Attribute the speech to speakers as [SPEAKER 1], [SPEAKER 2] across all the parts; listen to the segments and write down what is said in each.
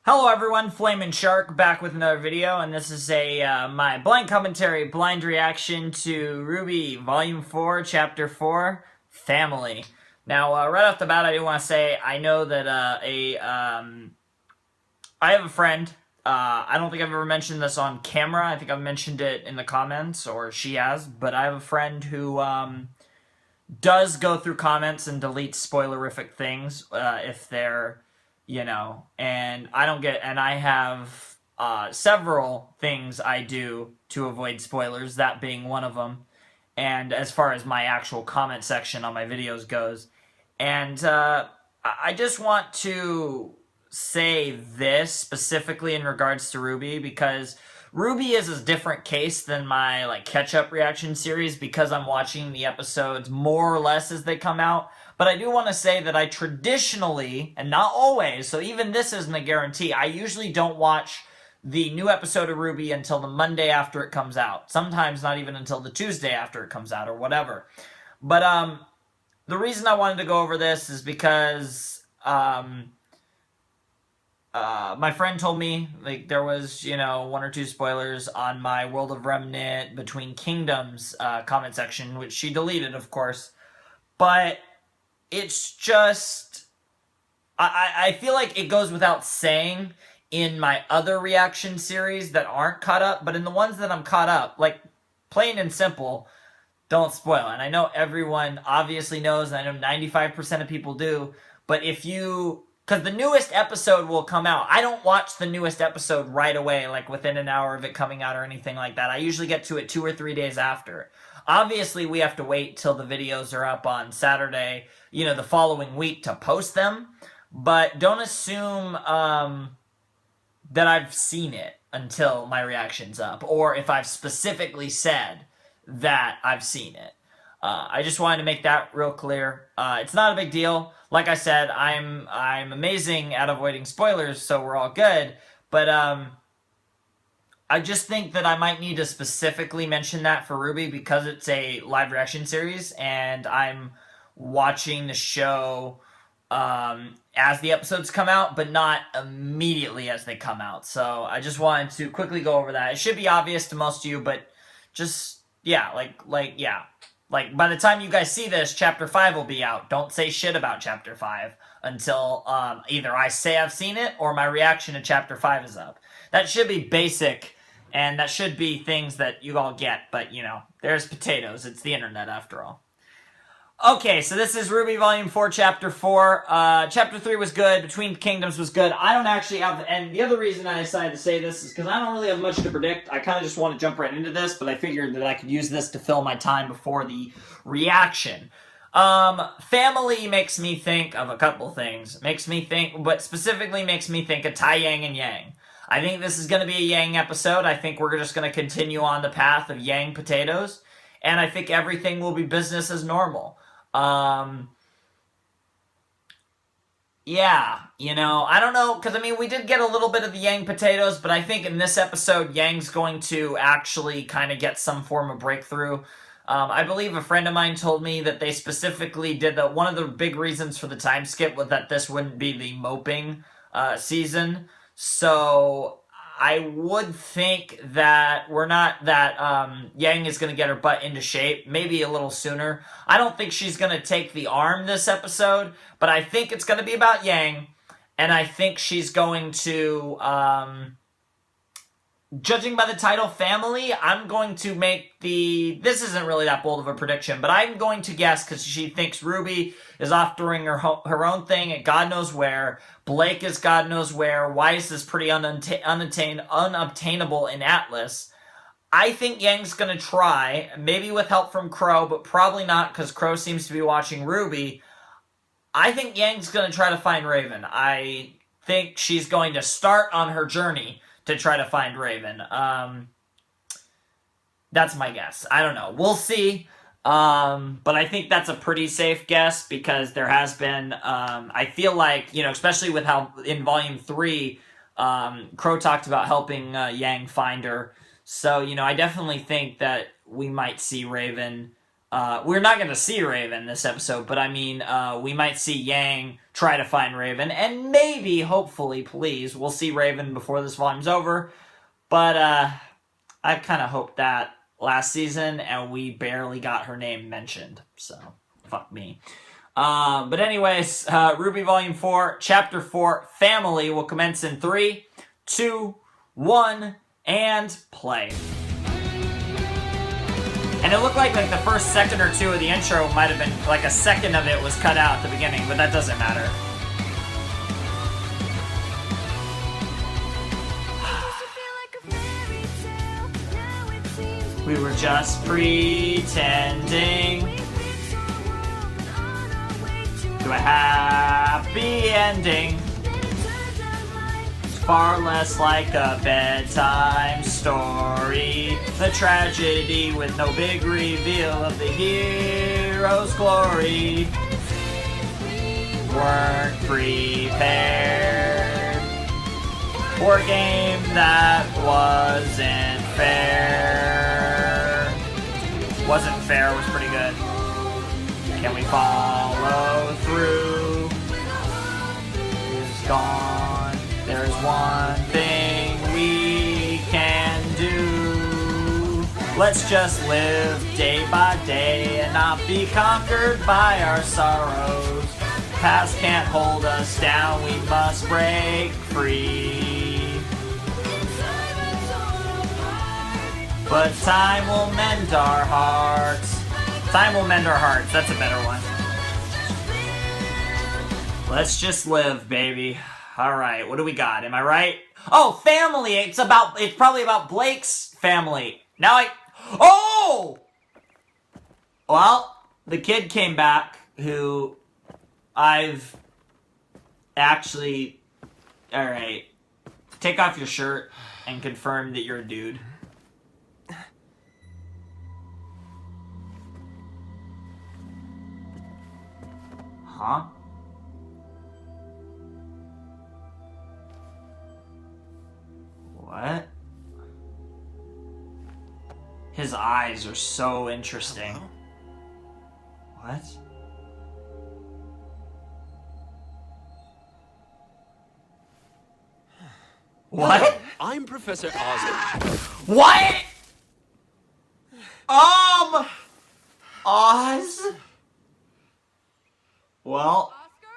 [SPEAKER 1] Hello everyone, Flamin' Shark back with another video, and this is my blind commentary, blind reaction to RWBY Volume 4, Chapter 4, Family. Now, right off the bat, I do want to say, I know that I have a friend. I don't think I've ever mentioned this on camera. I think I've mentioned it in the comments, or she has, but I have a friend who does go through comments and delete spoilerific things if they're, and I have several things I do to avoid spoilers, that being one of them, and as far as my actual comment section on my videos goes. And I just want to say this specifically in regards to RWBY, because RWBY is a different case than my catch-up reaction series, because I'm watching the episodes more or less as they come out. But I do want to say that I traditionally, and not always, so even this isn't a guarantee, I usually don't watch the new episode of RWBY until the Monday after it comes out. Sometimes not even until the Tuesday after it comes out, or whatever. But the reason I wanted to go over this is because my friend told me there was, one or two spoilers on my World of Remnant Between Kingdoms comment section, which she deleted, of course. But it's just, I feel like it goes without saying in my other reaction series that aren't caught up, but in the ones that I'm caught up, plain and simple, don't spoil. And I know everyone obviously knows, and I know 95% of people do, but because the newest episode will come out. I don't watch the newest episode right away, within an hour of it coming out or anything like that. I usually get to it 2 or 3 days after. Obviously, we have to wait till the videos are up on Saturday, the following week to post them. But don't assume that I've seen it until my reaction's up, or if I've specifically said that I've seen it. I just wanted to make that real clear. It's not a big deal. Like I said, I'm amazing at avoiding spoilers, so we're all good. But I just think that I might need to specifically mention that for RWBY, because it's a live reaction series, and I'm watching the show as the episodes come out, but not immediately as they come out. So I just wanted to quickly go over that. It should be obvious to most of you, but just, yeah, by the time you guys see this, Chapter 5 will be out. Don't say shit about Chapter 5 until either I say I've seen it or my reaction to Chapter 5 is up. That should be basic, and that should be things that you all get, but, there's potatoes. It's the internet, after all. Okay, so this is RWBY Volume 4, Chapter 4. Chapter 3 was good. Between Kingdoms was good. I don't actually have... And the other reason I decided to say this is because I don't really have much to predict. I kind of just want to jump right into this, but I figured that I could use this to fill my time before the reaction. Family makes me think of a couple things. But specifically makes me think of Tai Yang and Yang. I think this is going to be a Yang episode. I think we're just going to continue on the path of Yang potatoes. And I think everything will be business as normal. Yeah, I don't know, because, we did get a little bit of the Yang potatoes, but I think in this episode, Yang's going to actually kind of get some form of breakthrough. I believe a friend of mine told me that they specifically did that. One of the big reasons for the time skip was that this wouldn't be the moping season. So I would think that Yang is going to get her butt into shape, maybe a little sooner. I don't think she's going to take the arm this episode, but I think it's going to be about Yang, and I think she's going to, judging by the title Family, I'm going to make this isn't really that bold of a prediction, but I'm going to guess, because she thinks RWBY is off doing her own thing at God knows where, Blake is God knows where, Weiss is pretty unobtainable in Atlas. I think Yang's going to try, maybe with help from Crow, but probably not, because Crow seems to be watching RWBY. I think Yang's going to try to find Raven. I think she's going to start on her journey to try to find Raven. That's my guess. I don't know. We'll see. But I think that's a pretty safe guess, because there has been, I feel like, especially with how in Volume 3, Crow talked about helping Yang find her. So, I definitely think that we might see Raven We're not going to see Raven this episode, but I mean, we might see Yang try to find Raven, and maybe, hopefully, please, we'll see Raven before this volume's over. But I kind of hoped that last season, and we barely got her name mentioned, so fuck me. But anyways, RWBY Volume 4, Chapter 4, Family will commence in 3, 2, 1, and play. And it looked like the first second or two of the intro might have been, like a second of it was cut out at the beginning, but that doesn't matter. We were just pretending to a happy ending. It's far less like a bedtime story. The tragedy with no big reveal of the hero's glory. Weren't prepared for a game that wasn't fair. Wasn't fair was pretty good. Can we follow through? It's gone. There's one thing we can do. Let's just live day by day and not be conquered by our sorrows. Past can't hold us down, we must break free. But time will mend our hearts. Time will mend our hearts, that's a better one. Let's just live, baby. Alright, what do we got? Am I right? Oh, family! It's probably about Blake's family. Oh! Well, the kid came back who I've actually... Alright. Take off your shirt and confirm that you're a dude. Huh? What? His eyes are so interesting.
[SPEAKER 2] Hello?
[SPEAKER 1] What? What?
[SPEAKER 2] I'm Professor Osborn.
[SPEAKER 1] What? Oz? Well,
[SPEAKER 3] Oscar,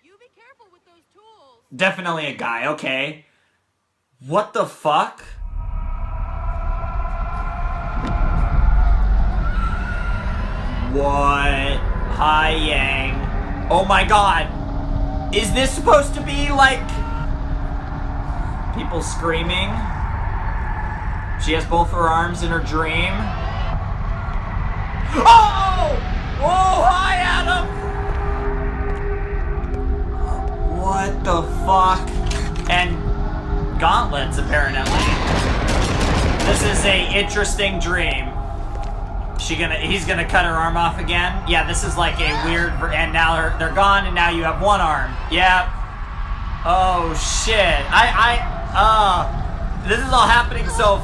[SPEAKER 3] you be careful with those tools.
[SPEAKER 1] definitely a guy, okay. What the fuck? What? Hi, Yang. Oh my god. Is this supposed to be like people screaming? She has both her arms in her dream. Oh! Oh, hi, Adam! What the fuck? And gauntlets, apparently. This is a interesting dream. He's gonna cut her arm off again? Yeah, this is like a weird, and now they're gone, and now you have one arm. Yeah. Oh, shit. This is all happening so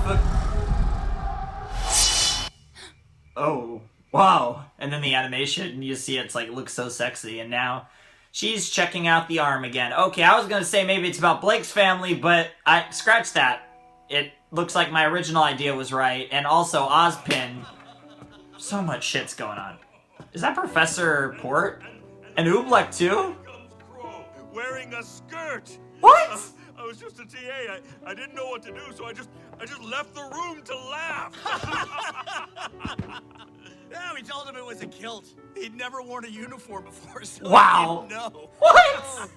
[SPEAKER 1] oh, wow. And then the animation, you see it's like, looks so sexy, and now she's checking out the arm again. Okay, I was gonna say maybe it's about Blake's family, but I scratched that. It looks like my original idea was right, and also Ozpin. So much shit's going on. Is that Professor Port? And Oobleck too?
[SPEAKER 4] Wearing a skirt.
[SPEAKER 1] What?
[SPEAKER 4] I was just a TA. I didn't know what to do, so I just left the room to laugh.
[SPEAKER 5] Yeah, we told him it was a kilt. He'd never worn a uniform before, so
[SPEAKER 1] Wow.
[SPEAKER 5] he didn't know.
[SPEAKER 1] What?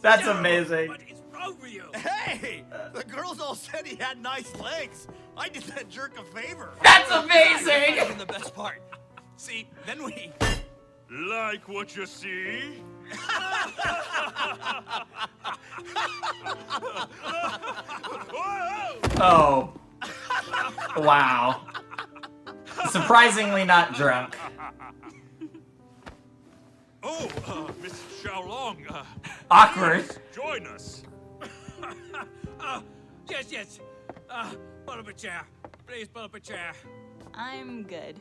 [SPEAKER 1] That's
[SPEAKER 5] Terrible.
[SPEAKER 1] amazing.
[SPEAKER 5] What is wrong with you? Hey, the girls all said he had nice legs. I did that jerk a favor.
[SPEAKER 1] That's amazing!
[SPEAKER 5] That's the best part. See, then we...
[SPEAKER 4] Like what you see?
[SPEAKER 1] Oh. Wow. Surprisingly not drunk.
[SPEAKER 4] Oh, Miss Xiaolong.
[SPEAKER 1] Awkward.
[SPEAKER 4] Join us.
[SPEAKER 5] Yes. Pull up a chair. Please pull up a chair.
[SPEAKER 3] I'm good.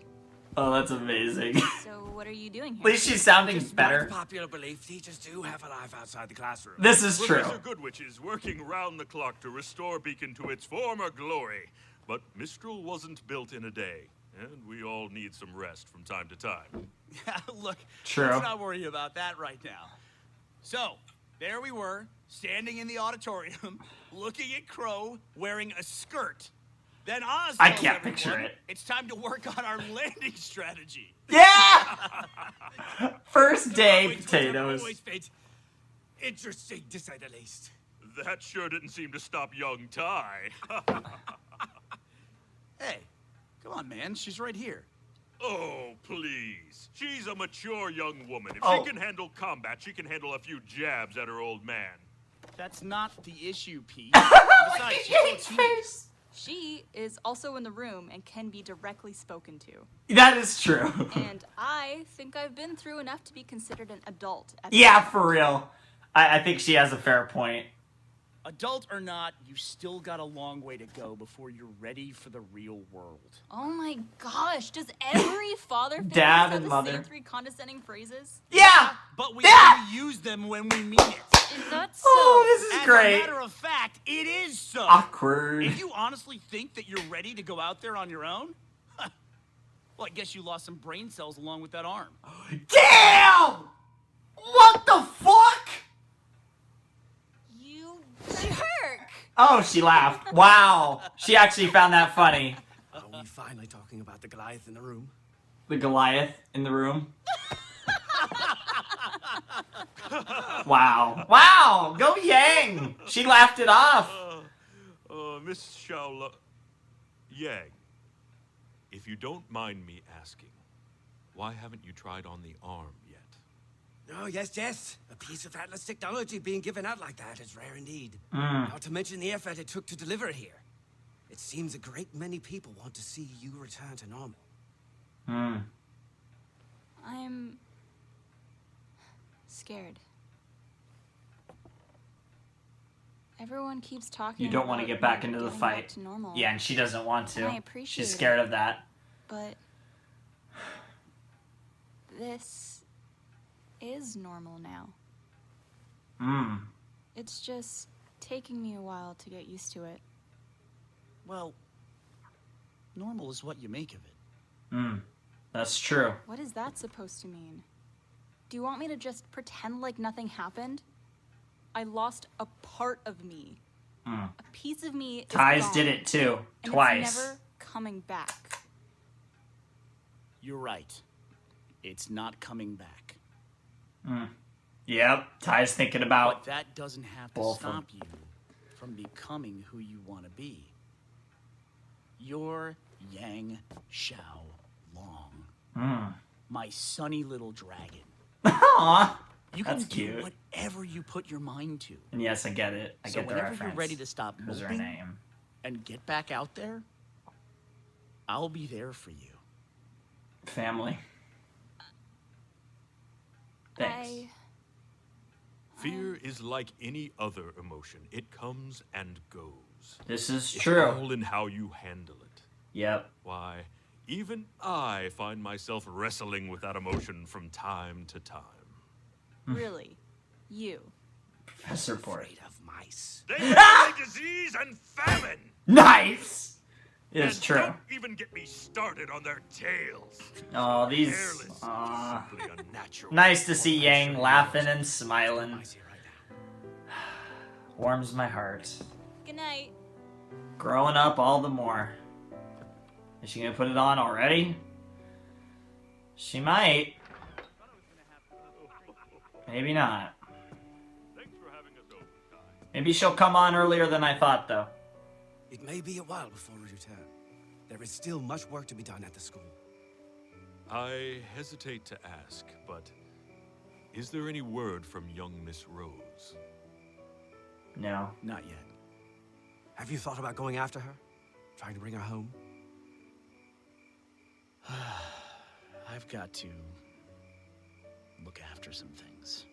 [SPEAKER 1] Oh, that's amazing.
[SPEAKER 6] So what are you doing
[SPEAKER 1] At
[SPEAKER 6] here?
[SPEAKER 1] least she's sounding
[SPEAKER 2] Despite
[SPEAKER 1] better.
[SPEAKER 2] popular belief, teachers do have a life outside the classroom.
[SPEAKER 1] This is true.
[SPEAKER 4] Professor Goodwitch is working round the clock to restore Beacon to its former glory. But Mistral wasn't built in a day, and we all need some rest from time to time.
[SPEAKER 5] Look,
[SPEAKER 1] True.
[SPEAKER 5] let's not worry about that right now. So, there we were, standing in the auditorium, looking at Crow wearing a skirt. Then Oz
[SPEAKER 1] I
[SPEAKER 5] tells
[SPEAKER 1] can't
[SPEAKER 5] everyone
[SPEAKER 1] picture it.
[SPEAKER 5] It's time to work on our landing strategy.
[SPEAKER 1] Yeah! First day
[SPEAKER 2] Always
[SPEAKER 1] potatoes.
[SPEAKER 2] been interesting, to say the least.
[SPEAKER 4] That sure didn't seem to stop young Ty.
[SPEAKER 5] Hey, come on, man. She's right here.
[SPEAKER 4] Oh, please. She's a mature young woman. If
[SPEAKER 1] Oh.
[SPEAKER 4] she can handle combat, she can handle a few jabs at her old man.
[SPEAKER 5] That's not the issue, Pete.
[SPEAKER 1] Look
[SPEAKER 5] Besides,
[SPEAKER 1] at
[SPEAKER 5] she's
[SPEAKER 1] Yang's
[SPEAKER 5] so
[SPEAKER 1] face.
[SPEAKER 6] She is also in the room and can be directly spoken to.
[SPEAKER 1] That is true.
[SPEAKER 6] And I think I've been through enough to be considered an adult. At
[SPEAKER 1] Yeah,
[SPEAKER 6] this
[SPEAKER 1] for real. I think she has a fair point.
[SPEAKER 5] Adult or not, you still got a long way to go before you're ready for the real world.
[SPEAKER 6] Oh my gosh, does every father figure
[SPEAKER 1] Dad
[SPEAKER 6] have
[SPEAKER 1] and
[SPEAKER 6] the
[SPEAKER 1] mother.
[SPEAKER 6] same 3 condescending phrases?
[SPEAKER 1] Yeah!
[SPEAKER 5] But we
[SPEAKER 1] Yeah!
[SPEAKER 5] only use them when we mean it.
[SPEAKER 6] Is that so?
[SPEAKER 1] Oh, this is
[SPEAKER 5] As
[SPEAKER 1] great.
[SPEAKER 5] a matter of fact, it is so.
[SPEAKER 1] Awkward.
[SPEAKER 5] If you honestly think that you're ready to go out there on your own, well, I guess you lost some brain cells along with that arm.
[SPEAKER 1] Damn! What the fuck?
[SPEAKER 6] You jerk!
[SPEAKER 1] Oh, she laughed. Wow. She actually found that funny.
[SPEAKER 2] Are we finally talking about the Goliath in the room?
[SPEAKER 1] The Goliath in the room. Wow. Wow! Go Yang! She laughed it off.
[SPEAKER 4] Miss Shaola... Yang, if you don't mind me asking, why haven't you tried on the arm yet?
[SPEAKER 2] Oh, yes. A piece of Atlas technology being given out like that is rare indeed. Not to mention the effort it took to deliver it here. It seems a great many people want to see you return to normal.
[SPEAKER 6] I'm scared. Everyone keeps talking.
[SPEAKER 1] You don't want to
[SPEAKER 6] about
[SPEAKER 1] get back
[SPEAKER 6] me
[SPEAKER 1] into the
[SPEAKER 6] getting back
[SPEAKER 1] fight.
[SPEAKER 6] to normal,
[SPEAKER 1] Yeah, and she doesn't want
[SPEAKER 6] And I
[SPEAKER 1] to.
[SPEAKER 6] appreciate
[SPEAKER 1] She's scared
[SPEAKER 6] it.
[SPEAKER 1] of that.
[SPEAKER 6] but this is normal now. It's just taking me a while to get used to it.
[SPEAKER 5] Well, normal is what you make of it.
[SPEAKER 1] That's true.
[SPEAKER 6] What is that supposed to mean? Do you want me to just pretend like nothing happened? I lost a part of me. A piece of me is
[SPEAKER 1] Ties
[SPEAKER 6] gone,
[SPEAKER 1] did it too.
[SPEAKER 6] and
[SPEAKER 1] Twice.
[SPEAKER 6] It's never coming back.
[SPEAKER 5] You're right. It's not coming back.
[SPEAKER 1] Yep. Ty's thinking about.
[SPEAKER 5] But that doesn't have to
[SPEAKER 1] Both of them.
[SPEAKER 5] stop you from becoming who you want to be. You're Yang Xiao Long. My sunny little dragon.
[SPEAKER 1] Aw.
[SPEAKER 5] You can
[SPEAKER 1] That's
[SPEAKER 5] do
[SPEAKER 1] cute.
[SPEAKER 5] whatever you put your mind to.
[SPEAKER 1] And yes, I get it. I
[SPEAKER 5] So
[SPEAKER 1] get the
[SPEAKER 5] whenever
[SPEAKER 1] reference.
[SPEAKER 5] you're ready to stop
[SPEAKER 1] Who's her
[SPEAKER 5] moping
[SPEAKER 1] name?
[SPEAKER 5] and get back out there, I'll be there for you.
[SPEAKER 1] Family. Thanks.
[SPEAKER 4] Fear is like any other emotion. It comes and goes.
[SPEAKER 1] This is
[SPEAKER 4] It's
[SPEAKER 1] true.
[SPEAKER 4] all in how you handle it.
[SPEAKER 1] Yep.
[SPEAKER 4] Why, even I find myself wrestling with that emotion from time to time.
[SPEAKER 6] Really? You?
[SPEAKER 1] Professor Port.
[SPEAKER 2] Afraid of mice.
[SPEAKER 4] They bring disease and famine!
[SPEAKER 1] Nice! It's
[SPEAKER 4] And
[SPEAKER 1] true.
[SPEAKER 4] Don't even get me started on their tails.
[SPEAKER 1] Oh, these.
[SPEAKER 4] Careless,
[SPEAKER 1] Aw.
[SPEAKER 4] simply unnatural.
[SPEAKER 1] Nice to see Yang laughing and smiling.
[SPEAKER 2] Mice here right now.
[SPEAKER 1] Warms my heart.
[SPEAKER 6] Good night.
[SPEAKER 1] Growing up all the more. Is she gonna put it on already? She might. Maybe not.
[SPEAKER 4] Thanks for having us over, Ty.
[SPEAKER 1] Maybe she'll come on earlier than I thought, though.
[SPEAKER 2] It may be a while before we return. There is still much work to be done at the school.
[SPEAKER 4] I hesitate to ask, but is there any word from young Miss Rose?
[SPEAKER 1] No.
[SPEAKER 5] Not yet.
[SPEAKER 2] Have you thought about going after her? Trying to bring her home?
[SPEAKER 5] I've got to look after some things.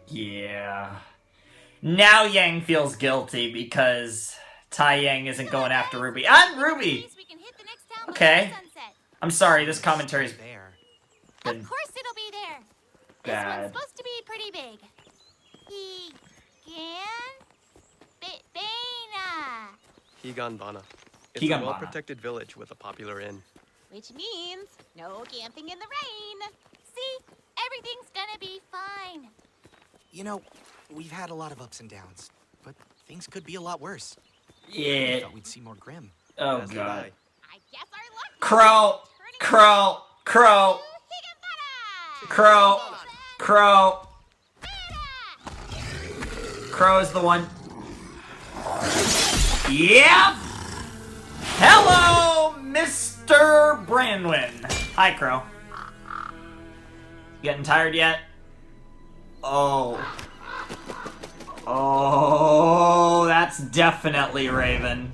[SPEAKER 1] Yeah. Now Yang feels guilty because Tai Yang isn't going after Ruby. I'm Ruby!
[SPEAKER 3] We can hit the next town
[SPEAKER 1] Okay.
[SPEAKER 3] before sunset.
[SPEAKER 1] I'm sorry, this commentary's
[SPEAKER 2] There.
[SPEAKER 1] been
[SPEAKER 3] Of course it'll be there. This
[SPEAKER 1] bad.
[SPEAKER 3] one's supposed to be pretty big. Bana.
[SPEAKER 7] Higan Bana. It's
[SPEAKER 1] Higan
[SPEAKER 7] a
[SPEAKER 1] Bana.
[SPEAKER 7] well-protected village with a popular inn.
[SPEAKER 3] Which means no camping in the rain. See, everything's gonna be fine.
[SPEAKER 8] You know, we've had a lot of ups and downs, but things could be a lot worse. I
[SPEAKER 1] Yeah.
[SPEAKER 8] thought we'd see more Grim.
[SPEAKER 1] Oh
[SPEAKER 7] As did
[SPEAKER 1] god.
[SPEAKER 7] I.
[SPEAKER 3] I guess our luck.
[SPEAKER 1] Crow. Crow. Crow. Crow. Crow. Crow's the one. Yep. Hello, Mr. Branwyn. Hi, Crow. Getting tired yet? Oh. Oh, that's definitely Raven.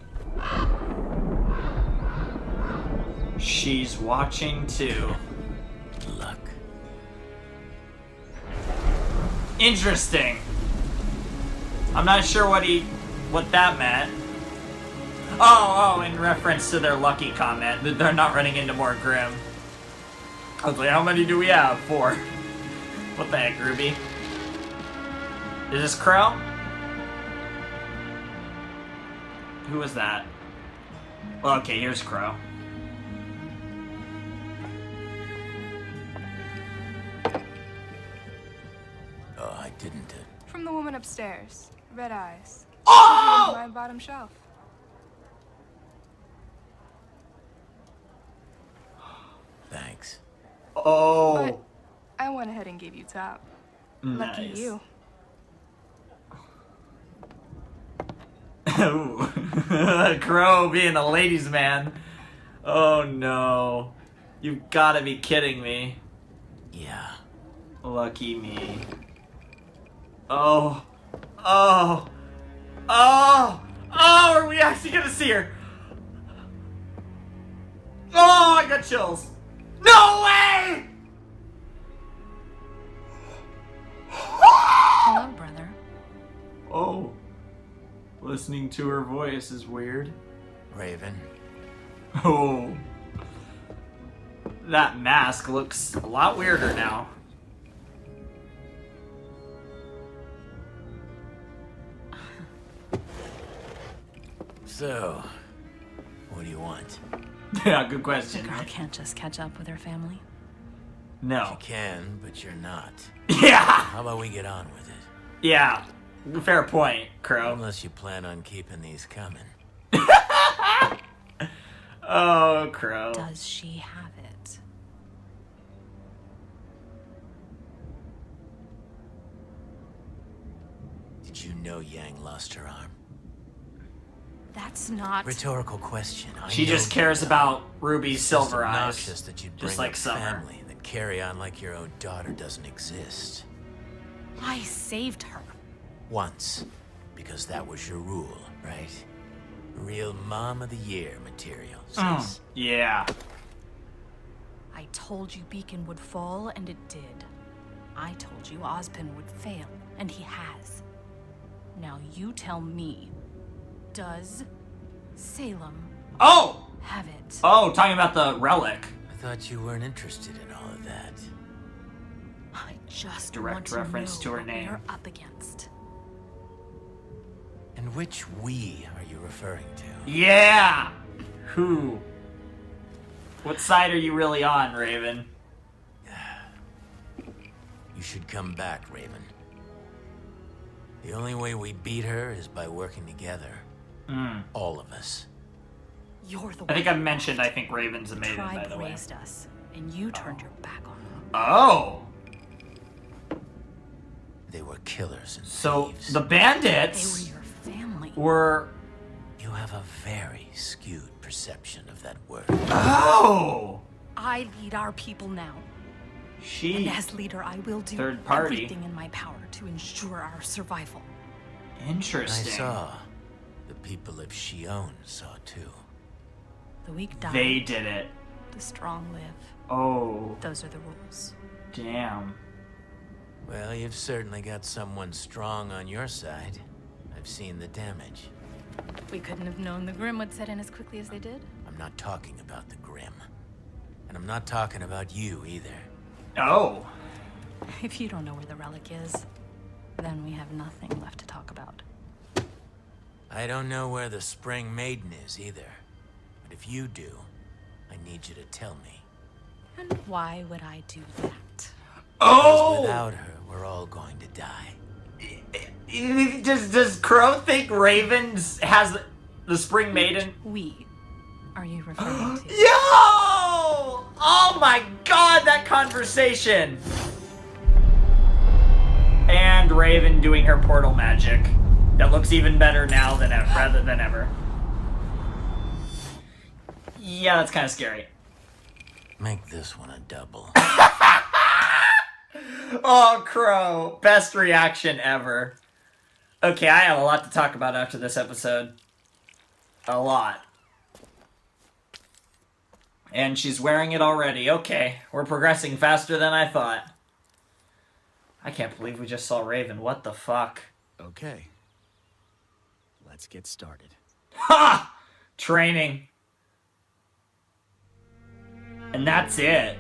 [SPEAKER 1] She's watching too.
[SPEAKER 2] Luck.
[SPEAKER 1] Interesting. I'm not sure what that meant. Oh, in reference to their lucky comment that they're not running into more Grim. I was like, how many do we have? 4. What the heck, RWBY? Is this Crow? Who was that? Okay, here's Crow.
[SPEAKER 2] Oh, I didn't.
[SPEAKER 9] From the woman upstairs. Red eyes.
[SPEAKER 1] Oh!
[SPEAKER 9] My bottom shelf.
[SPEAKER 2] Thanks.
[SPEAKER 1] Oh,
[SPEAKER 9] But I went ahead and gave you top. Lucky
[SPEAKER 1] nice.
[SPEAKER 9] you.
[SPEAKER 1] Ooh. Crow being a ladies' man. Oh no. You've gotta be kidding me.
[SPEAKER 2] Yeah.
[SPEAKER 1] Lucky me. Oh. Oh. Oh. Oh, are we actually gonna see her? Oh, I got chills. No way!
[SPEAKER 10] Hello, brother.
[SPEAKER 1] Oh. Listening to her voice is weird.
[SPEAKER 2] Raven.
[SPEAKER 1] Oh. That mask looks a lot weirder now.
[SPEAKER 2] So, what do you want?
[SPEAKER 1] Yeah, good
[SPEAKER 10] The
[SPEAKER 1] question.
[SPEAKER 10] girl can't just catch up with her family.
[SPEAKER 2] You
[SPEAKER 1] No.
[SPEAKER 2] can, but you're not.
[SPEAKER 1] Yeah.
[SPEAKER 2] How about we get on with it?
[SPEAKER 1] Yeah. Fair point, Crow.
[SPEAKER 2] Unless you plan on keeping these coming.
[SPEAKER 1] Oh, Crow.
[SPEAKER 10] Does she have it?
[SPEAKER 2] Did you know Yang lost her arm?
[SPEAKER 10] That's not.
[SPEAKER 2] Rhetorical question. I
[SPEAKER 1] She
[SPEAKER 2] know
[SPEAKER 1] just cares
[SPEAKER 2] you
[SPEAKER 1] about
[SPEAKER 2] know.
[SPEAKER 1] Ruby's
[SPEAKER 2] It's
[SPEAKER 1] silver
[SPEAKER 2] just
[SPEAKER 1] eyes.
[SPEAKER 2] obnoxious that you'd bring
[SPEAKER 1] Just like
[SPEAKER 2] up
[SPEAKER 1] Summer.
[SPEAKER 2] family, then carry on like your own daughter doesn't exist.
[SPEAKER 10] I saved her.
[SPEAKER 2] Once, because that was your rule, right? Real mom of the year material, sis.
[SPEAKER 1] Yeah.
[SPEAKER 10] I told you Beacon would fall, and it did. I told you Ozpin would fail, and he has. Now you tell me, does Salem
[SPEAKER 1] Oh!
[SPEAKER 10] have it?
[SPEAKER 1] Oh, talking about the relic.
[SPEAKER 2] I thought you weren't interested in all of that.
[SPEAKER 10] I just
[SPEAKER 1] Direct
[SPEAKER 10] want to
[SPEAKER 1] reference
[SPEAKER 10] know
[SPEAKER 1] to her
[SPEAKER 10] what
[SPEAKER 1] name.
[SPEAKER 10] we're up against.
[SPEAKER 2] And which we are you referring to?
[SPEAKER 1] Yeah! Who? What side are you really on, Raven?
[SPEAKER 2] You should come back, Raven. The only way we beat her is by working together. All of us.
[SPEAKER 10] You're the
[SPEAKER 1] I think
[SPEAKER 10] one.
[SPEAKER 1] I mentioned I think Raven's a
[SPEAKER 10] The
[SPEAKER 1] maiden, by
[SPEAKER 10] tribe
[SPEAKER 1] the way.
[SPEAKER 10] raised us, and you turned your back on them.
[SPEAKER 1] Oh!
[SPEAKER 2] They were killers and
[SPEAKER 1] So,
[SPEAKER 2] thieves.
[SPEAKER 1] the
[SPEAKER 10] They
[SPEAKER 1] bandits
[SPEAKER 10] were your family.
[SPEAKER 1] were...
[SPEAKER 2] You have a very skewed perception of that word.
[SPEAKER 1] Oh!
[SPEAKER 10] I lead our people now.
[SPEAKER 1] She...
[SPEAKER 10] And as leader, I will do
[SPEAKER 1] Third party.
[SPEAKER 10] everything in my power to ensure our survival.
[SPEAKER 2] I
[SPEAKER 1] Interesting.
[SPEAKER 2] saw. The people of Shion saw too.
[SPEAKER 10] The weak die,
[SPEAKER 1] They did it.
[SPEAKER 10] the strong live.
[SPEAKER 1] Oh,
[SPEAKER 10] Those are the rules.
[SPEAKER 1] damn.
[SPEAKER 2] Well, you've certainly got someone strong on your side. I've seen the damage.
[SPEAKER 10] We couldn't have known the Grim would set in as quickly as they did.
[SPEAKER 2] I'm not talking about the Grim.
[SPEAKER 11] And I'm not talking about you either.
[SPEAKER 1] Oh.
[SPEAKER 10] If you don't know where the relic is, then we have nothing left to talk about.
[SPEAKER 11] I don't know where the Spring Maiden is either. But if you do, I need you to tell me.
[SPEAKER 10] And why would I do that?
[SPEAKER 1] Oh!
[SPEAKER 11] Because without her, we're all going to die.
[SPEAKER 1] Does Crow think Ravens has the Spring Maiden?
[SPEAKER 10] We. Are you referring to?
[SPEAKER 1] Yo! Oh my god, that conversation! And Raven doing her portal magic. That looks even better now than ever, rather than ever. Yeah, that's kind of scary.
[SPEAKER 11] Make this one a double.
[SPEAKER 1] Oh, Crow. Best reaction ever. Okay, I have a lot to talk about after this episode. A lot. And she's wearing it already. Okay, we're progressing faster than I thought. I can't believe we just saw Raven. What the fuck?
[SPEAKER 2] Okay. Let's get started.
[SPEAKER 1] Ha! Training. And that's it.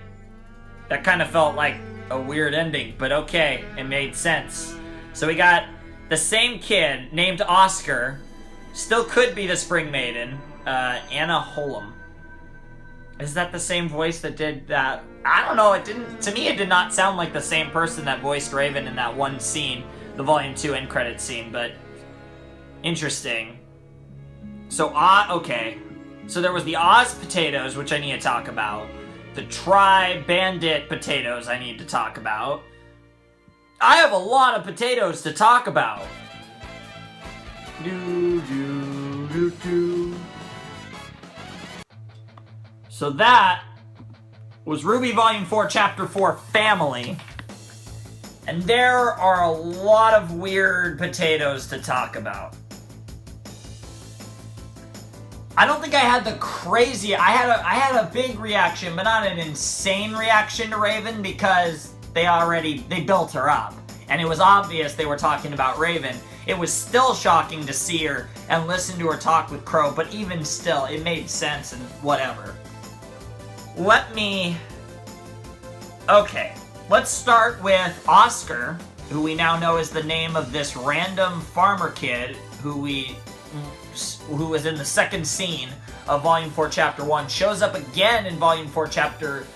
[SPEAKER 1] That kind of felt like a weird ending, but okay, it made sense. So we got the same kid named Oscar, still could be the Spring Maiden, Anna Holm. Is that the same voice that did that? I don't know, it didn't, to me it did not sound like the same person that voiced Raven in that one scene, the Volume 2 end credit scene, but interesting. So, okay. So there was the Oz potatoes, which I need to talk about. The Tri-Bandit potatoes I need to talk about. I have a lot of potatoes to talk about. So that was RWBY Volume 4, Chapter 4, Family. And there are a lot of weird potatoes to talk about. I don't think I had the crazy... I had a big reaction, but not an insane reaction to Raven because they built her up. And it was obvious they were talking about Raven. It was still shocking to see her and listen to her talk with Crow, but even still, it made sense and whatever. Okay, let's start with Oscar, who we now know is the name of this random farmer kid who was in the second scene of Volume 4, Chapter 1, shows up again in Volume 4, Chapter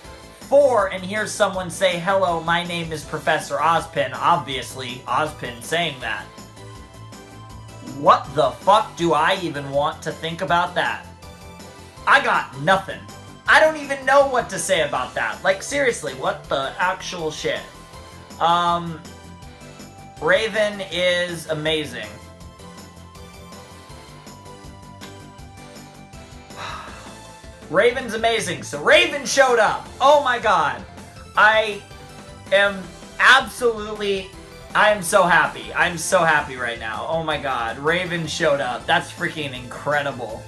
[SPEAKER 1] 4, and hears someone say, "Hello, my name is Professor Ozpin." Obviously, Ozpin saying that. What the fuck do I even want to think about that? I got nothing. I don't even know what to say about that. Like, seriously, what the actual shit? Raven is amazing. Raven's amazing. So Raven showed up. Oh my god. I am so happy. I'm so happy right now. Oh my god. Raven showed up. That's freaking incredible.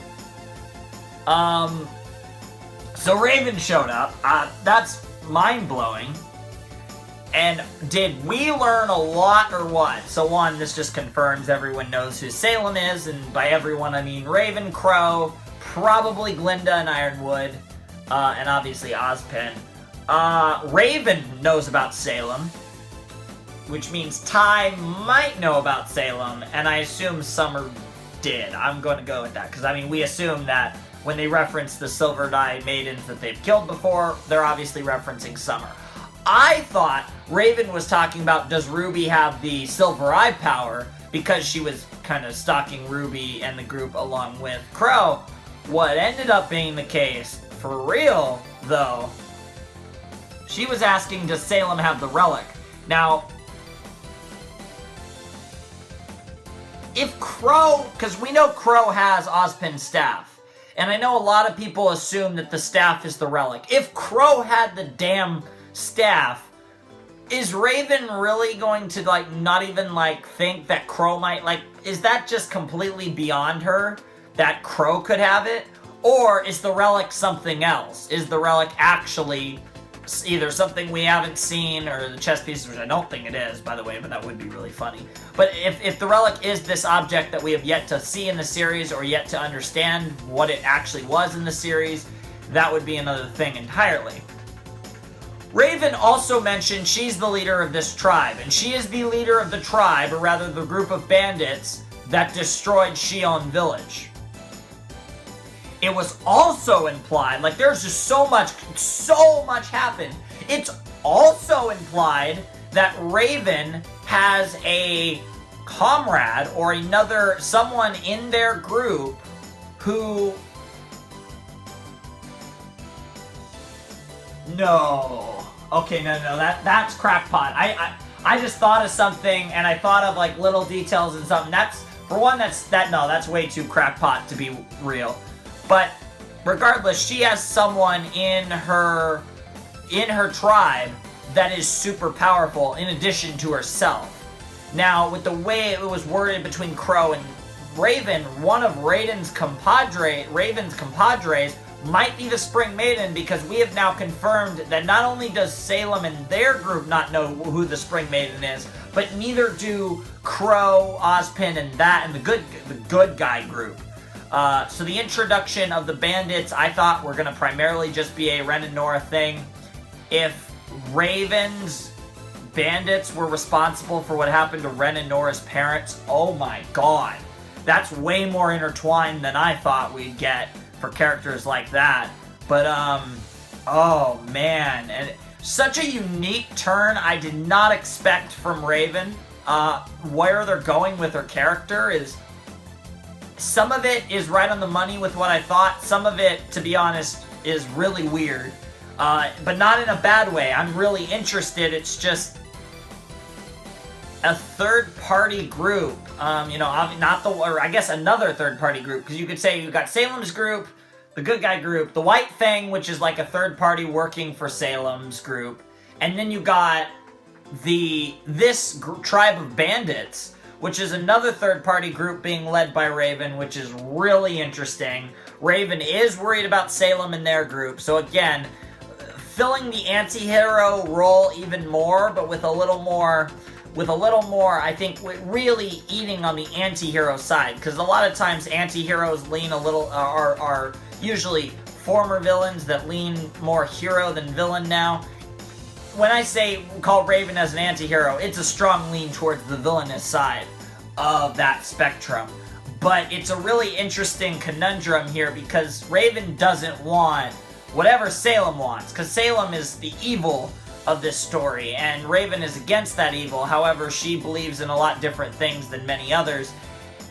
[SPEAKER 1] So Raven showed up. That's mind-blowing. And did we learn a lot or what? So one, this just confirms everyone knows who Salem is, and by everyone I mean Raven, Crow, probably Glinda and Ironwood, and obviously Ozpin. Raven knows about Salem, which means Ty might know about Salem, and I assume Summer did. I'm going to go with that, because I mean, we assume that when they reference the Silver Eye Maidens that they've killed before, they're obviously referencing Summer. I thought Raven was talking about, does RWBY have the Silver Eye power, because she was kind of stalking RWBY and the group along with Crow. What ended up being the case, for real, though, she was asking, does Salem have the relic? Now, if Crow, because we know Crow has Ozpin's staff, and I know a lot of people assume that the staff is the relic. If Crow had the damn staff, is Raven really going to, like, not even, like, think that Crow might, like, is that just completely beyond her, that Crow could have it? Or is the relic something else? Is the relic actually either something we haven't seen, or the chess pieces, which I don't think it is, by the way, but that would be really funny. But if the relic is this object that we have yet to see in the series, or yet to understand what it actually was in the series, that would be another thing entirely. Raven also mentioned she's the leader of this tribe, and she is the leader of the tribe, or rather the group of bandits that destroyed Xi'an Village. It was also implied, like there's just so much happened. It's also implied that Raven has a comrade or someone in their group who... No. Okay, no, that's crackpot. I just thought of something, and I thought of like little details and something. That's way too crackpot to be real. But regardless, she has someone in her tribe that is super powerful in addition to herself. Now, with the way it was worded between Crow and Raven, one of Raven's compadres might be the Spring Maiden, because we have now confirmed that not only does Salem and their group not know who the Spring Maiden is, but neither do Crow, Ozpin, and the good guy group. So the introduction of the bandits, I thought were going to primarily just be a Ren and Nora thing. If Raven's bandits were responsible for what happened to Ren and Nora's parents, oh my god. That's way more intertwined than I thought we'd get for characters like that. But, oh man. And such a unique turn I did not expect from Raven. Where they're going with her character is... Some of it is right on the money with what I thought. Some of it, to be honest, is really weird. But not in a bad way. I'm really interested. It's just a third-party group. I guess another third-party group. Because you could say you've got Salem's group, the good guy group, the White Fang, which is like a third party working for Salem's group. And then you got this tribe of bandits, which is another third-party group being led by Raven, which is really interesting. Raven is worried about Salem and their group, so again, filling the anti-hero role even more, but with a little more, I think, really eating on the anti-hero side, because a lot of times anti-heroes lean a little, are usually former villains that lean more hero than villain now. When I say call Raven as an anti-hero, it's a strong lean towards the villainous side of that spectrum. But it's a really interesting conundrum here, because Raven doesn't want whatever Salem wants, because Salem is the evil of this story, and Raven is against that evil. However, she believes in a lot different things than many others.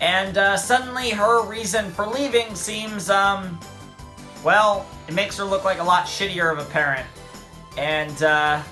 [SPEAKER 1] And suddenly her reason for leaving seems, well, it makes her look like a lot shittier of a parent. And,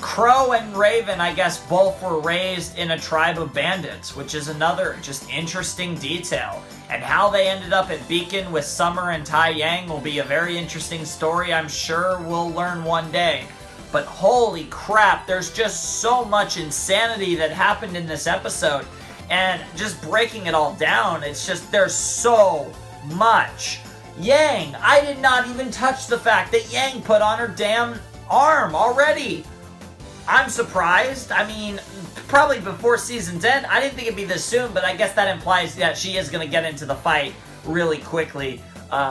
[SPEAKER 1] Crow and Raven, I guess, both were raised in a tribe of bandits, which is another just interesting detail. And how they ended up at Beacon with Summer and Tai Yang will be a very interesting story I'm sure we'll learn one day. But holy crap, there's just so much insanity that happened in this episode. And just breaking it all down, it's just, there's so much. Yang, I did not even touch the fact that Yang put on her damn arm already. I'm surprised. I mean, probably before season's end. I didn't think it'd be this soon, but I guess that implies that she is going to get into the fight really quickly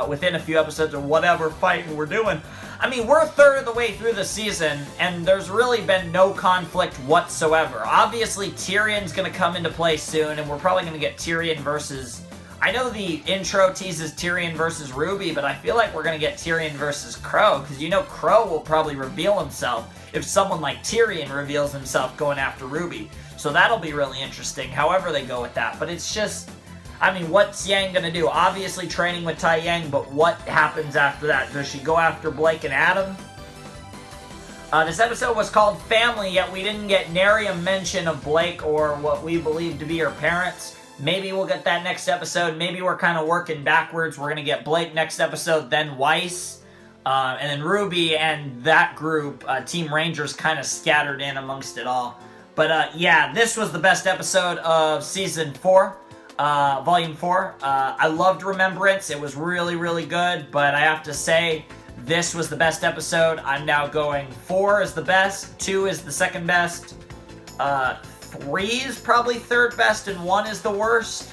[SPEAKER 1] within a few episodes or whatever fighting we're doing. I mean, we're a third of the way through the season, and there's really been no conflict whatsoever. Obviously, Tyrion's going to come into play soon, and we're probably going to get Tyrion versus... I know the intro teases Tyrion versus RWBY, but I feel like we're going to get Tyrion versus Crow, because you know Crow will probably reveal himself if someone like Tyrion reveals himself going after RWBY. So that'll be really interesting, however they go with that. But it's just, I mean, what's Yang going to do? Obviously training with Tai Yang, but what happens after that? Does she go after Blake and Adam? This episode was called Family, yet we didn't get nary a mention of Blake or what we believe to be her parents. Maybe we'll get that next episode. Maybe we're kind of working backwards. We're going to get Blake next episode, then Weiss, and then RWBY and that group, Team Rangers, kind of scattered in amongst it all. But yeah, this was the best episode of Season 4, Volume 4. I loved Remembrance. It was really, really good, but I have to say, this was the best episode. I'm now going 4 is the best, 2 is the second best, 3 is probably third best, and 1 is the worst.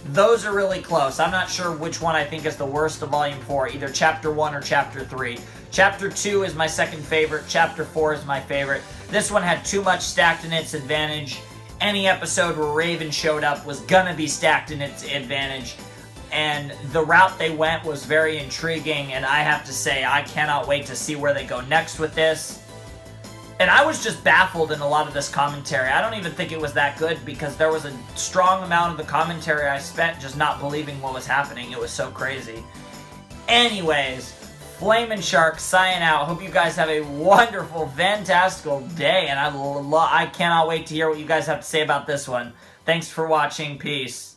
[SPEAKER 1] Those are really close. I'm not sure which one I think is the worst of Volume 4, either Chapter 1 or Chapter 3. Chapter 2 is my second favorite. Chapter 4 is my favorite. This one had too much stacked in its advantage. Any episode where Raven showed up was gonna be stacked in its advantage. And the route they went was very intriguing, and I have to say, I cannot wait to see where they go next with this. And I was just baffled in a lot of this commentary. I don't even think it was that good, because there was a strong amount of the commentary I spent just not believing what was happening. It was so crazy. Anyways, Flamin' Shark signing out. Hope you guys have a wonderful, fantastical day, and I cannot wait to hear what you guys have to say about this one. Thanks for watching. Peace.